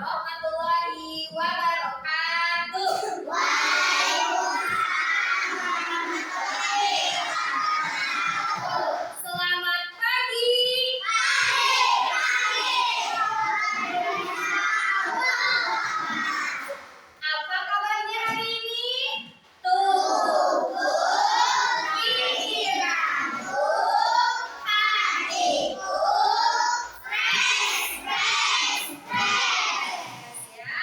warahmatullahi wabarakatuh. Selamat pagi. Apa kabarnya hari ini? Tubuhku, pikiranku, hatiku, fresh. Ya.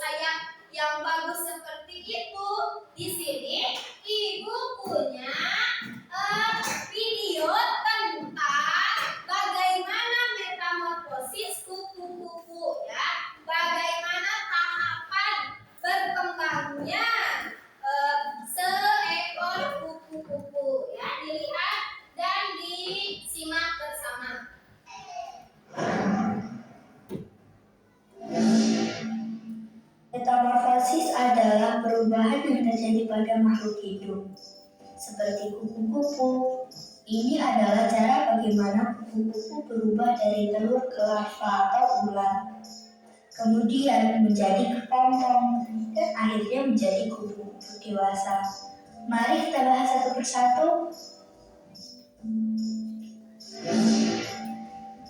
sayap yang bagus seperti itu. Di sini Ibu punya video tentang bagaimana metamorfosis kupu-kupu ya. Bagaimana tahapan berkembangnya seekor kupu-kupu ya. Dilihat dan disimak bersama. Metamorfosis adalah perubahan yang terjadi pada makhluk hidup, seperti kupu-kupu. Ini adalah cara bagaimana kupu-kupu berubah dari telur ke larva atau ular, kemudian menjadi kepompong, dan akhirnya menjadi kupu-kupu dewasa. Mari kita bahas satu persatu.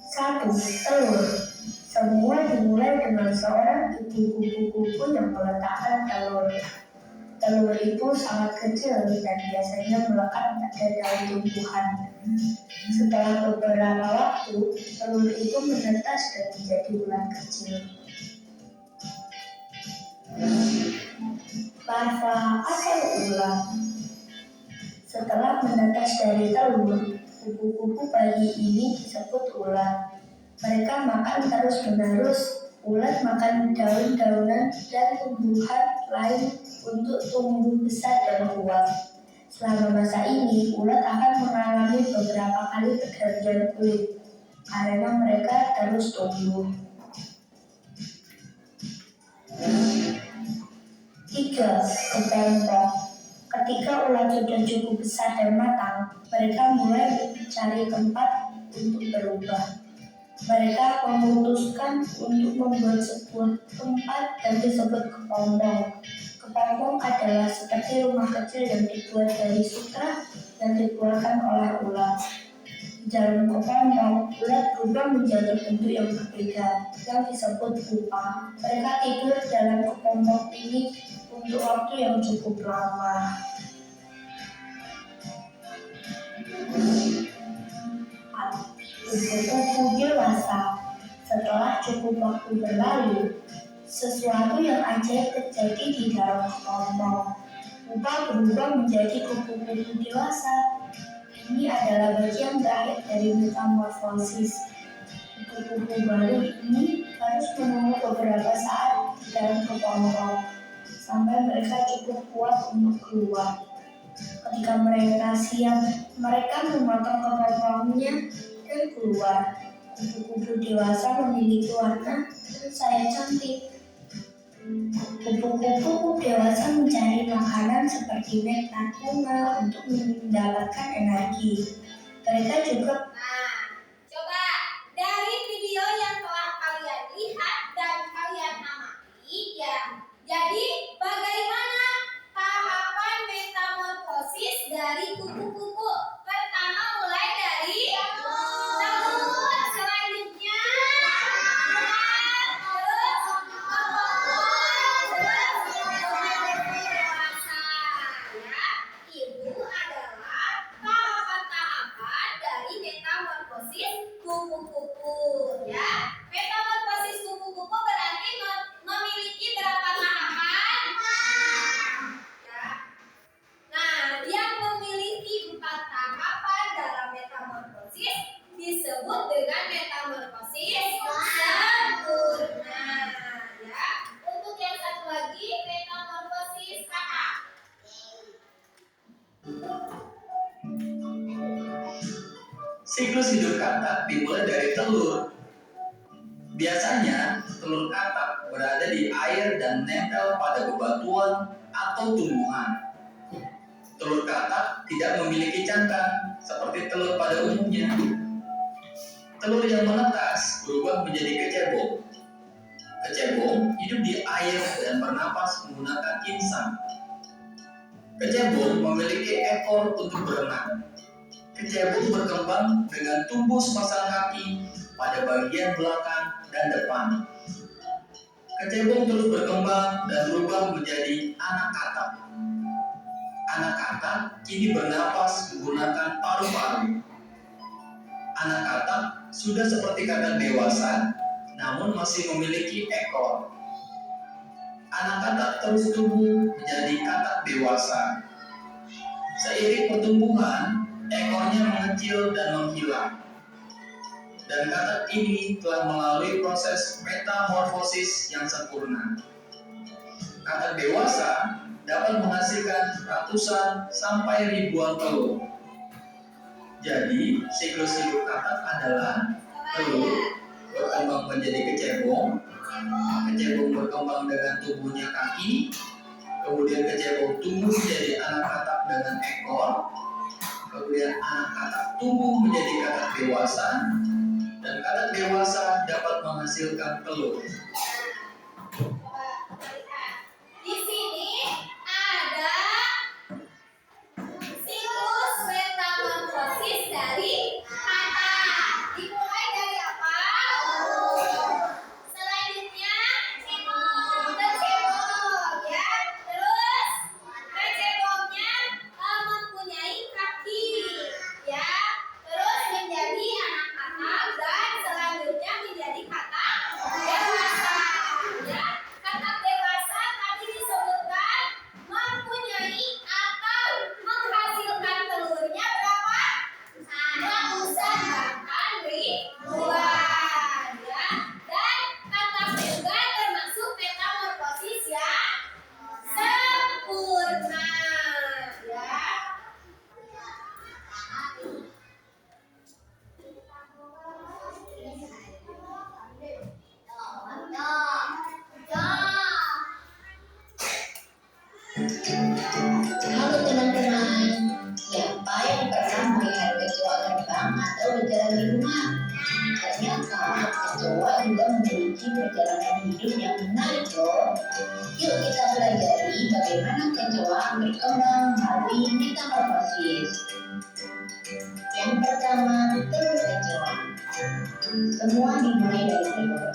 1. Telur. Semua dimulai dengan seorang ibu kupu-kupu yang meletakkan telur. Telur itu sangat kecil dan biasanya melekat pada daun tumbuhan. Setelah beberapa waktu, telur itu menetas dan menjadi ulat kecil. Larva atau ulat. Setelah menetas dari telur, kupu-kupu bayi ini disebut ulat. Mereka makan terus-menerus. Ulat makan daun-daunan dan tumbuhan lain untuk tumbuh besar dan kuat. Selama masa ini, ulat akan mengalami beberapa kali pergantian kulit karena mereka terus tumbuh. 3. Kepompong. Ketika ulat sudah cukup besar dan matang, mereka mulai mencari tempat untuk berubah. Mereka memutuskan untuk membuat sebuah tempat yang disebut kepompong. Kepompong adalah seperti rumah kecil yang dibuat dari sutra yang dikeluarkan oleh ulat. Di dalam kepompong, ulat berubah menjadi bentuk yang berbeda yang disebut pupa. Mereka tidur dalam kepompong ini untuk waktu yang cukup lama. Kupu-kupu dewasa. Setelah cukup waktu berlalu, sesuatu yang ajaib terjadi di dalam kepompong. Pupa berubah menjadi kupu-kupu dewasa. Ini adalah bagian terakhir dari metamorfosis. Kupu-kupu baru ini harus menunggu beberapa saat di dalam kepompong sampai mereka cukup kuat untuk keluar. Ketika mereka siap, mereka memotong kepompongnya dan keluar. Kupu-kupu dewasa memiliki warna dan sayap cantik. Kupu-kupu dewasa mencari makanan seperti nektar bunga untuk mendapatkan energi. Mereka juga Coba dari video yang telah kalian lihat dan kalian amati ya. Jadi bagaimana tahapan metamorfosis dari kupu-kupu? Pertama mulai dari telur, selanjutnya ulat, terus kepompong, terus dewasa. Ya, itu adalah tahapan-tahapan dari metamorfosis kupu-kupu. Ya, metamorfosis kupu-kupu berarti memiliki berapa tahapan? Ya. Nah, yang memiliki 4 tahapan dalam metamorfosis disebut dengan metamorfosis sempurna. Ya. Untuk yang satu lagi metamorfosis kata. Siklus hidup katak dimulai dari telur. Biasanya, telur katak berada di air dan menempel pada bebatuan atau tumbuhan. Telur katak tidak memiliki cangkang seperti telur pada umumnya. Telur yang menetas berubah menjadi kecebong. Kecebong hidup di air dan bernapas menggunakan insang. Kecebong memiliki ekor untuk berenang. Kecebong berkembang dengan tumbuh sepasang kaki pada bagian belakang dan depan. Kecebong terus berkembang dan berubah menjadi anak katak. Anak katak kini bernapas menggunakan paru-paru. Anak katak sudah seperti katak dewasa, namun masih memiliki ekor. anak katak terus tumbuh menjadi katak dewasa. Seiring pertumbuhan, ekornya mengecil dan menghilang. Dan katak ini telah melalui proses metamorfosis yang sempurna. Katak dewasa dapat menghasilkan ratusan sampai ribuan telur. Jadi, siklus hidup katak adalah telur berkembang menjadi kecebong, kecebong berkembang dengan tumbuhnya kaki, kemudian kecebong tumbuh menjadi anak katak dengan ekor, kemudian anak katak tumbuh menjadi katak dewasa, dan katak dewasa dapat menghasilkan telur. Di sini ada siklus metamorfosis dari katak. Dimulai dari apa? Selanjutnya kecebong, ya. Terus kecebongnya mempunyai kaki, ya. Terus menjadi anak katak dan selanjutnya menjadi katak dewasa, ya. Katak dewasa tadi disebutkan mempunyai atau menghasilkan telurnya berapa? Ratusan bahkan ribuan, ya. Dan katak juga termasuk metamorfosis yang sempurna, ya. Halo teman-teman, siapa yang pernah melihat kecoa terbang atau berjalan di rumah? Ternyata kecoa juga memiliki perjalanan hidup yang menarik loh. Yuk kita pelajari bagaimana kecoa berkembang melalui metamorfosis. Yang pertama, telur kecoa. Semua dimulai dari telur.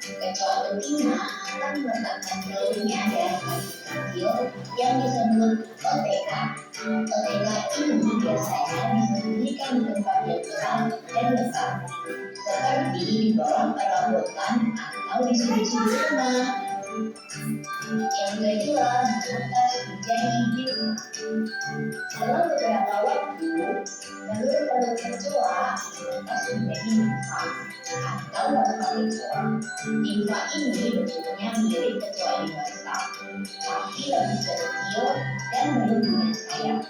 Kecoa betina akan meletakkan telurnya dalam kaki kecil yang disebut OTK. OTK ini biasanya disembunyikan di tempat yang gelap dan besar, seperti di bawah perabotan atau di sudut-sudut rumah. Yang kedua, atas menjadi hidup. Dalam beberapa waktu, telur-telur kecoa atas menjadi nimfa atau larva kecoa. Nimfa ini bentuknya mirip kecoa dewasa, tapi lebih kecil dan belum punya sayap.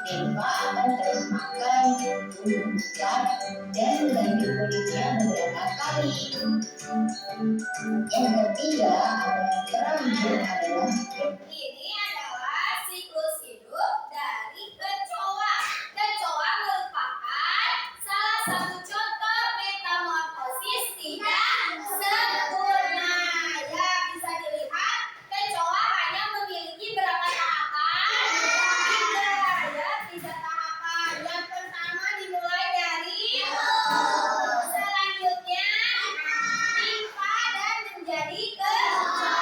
Nimfa akan terus makan, tumbuh besar, dan mengganti kulitnya beberapa kali. Yang ketiga, yang terakhir adalah Ini adalah siklus hidup dari kecoa. Kecoa merupakan salah satu contoh metamorfosis tidak sempurna. Ya, bisa dilihat kecoa hanya memiliki berapa tahapan? Tiga tahapan. Yang pertama dimulai dari selanjutnya nimfa dan menjadi kecoa.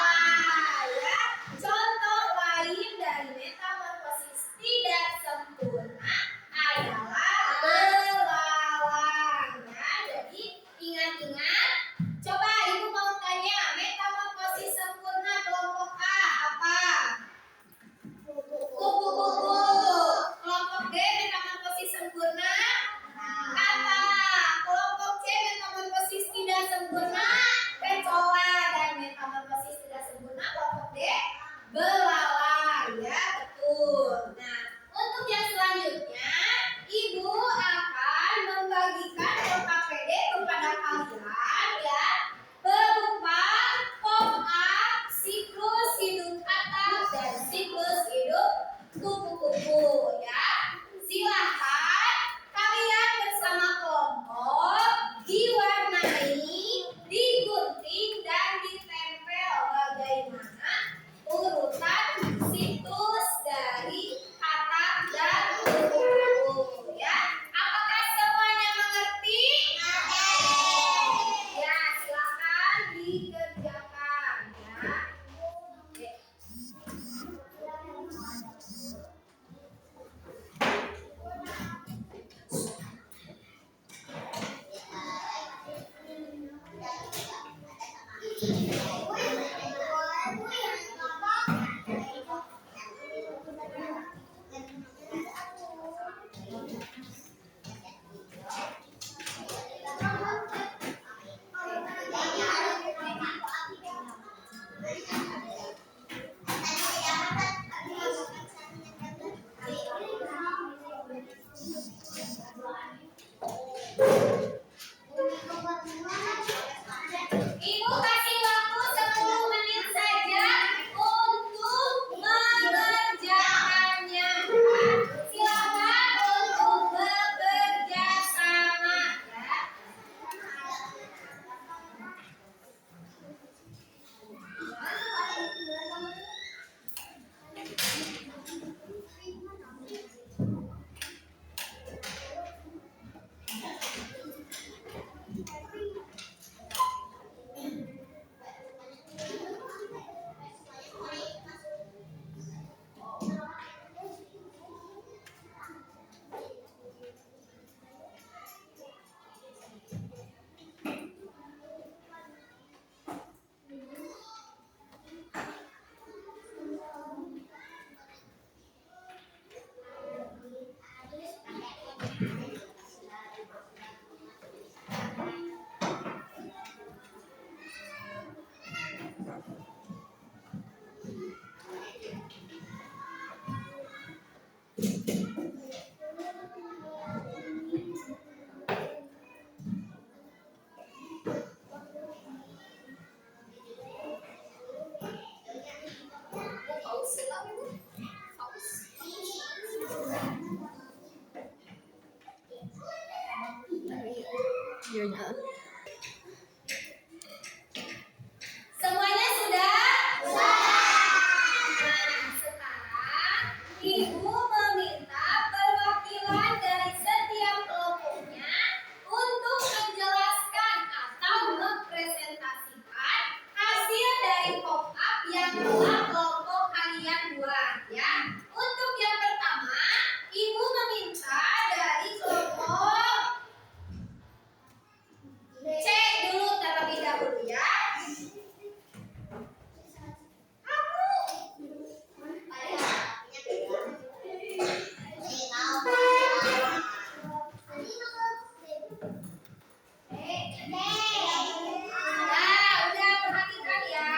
Ya, contoh videonya. Semuanya sudah? Nah, sekarang Ibu meminta perwakilan dari setiap kelompoknya untuk menjelaskan atau mempresentasikan hasil dari pop-up yang telah kelompok kalian buat ya. Untuk yang pertama, Ibu meminta dari kelompok C dulu terlebih dahulu ya. Udah perhatikan ya.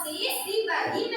persis dibagi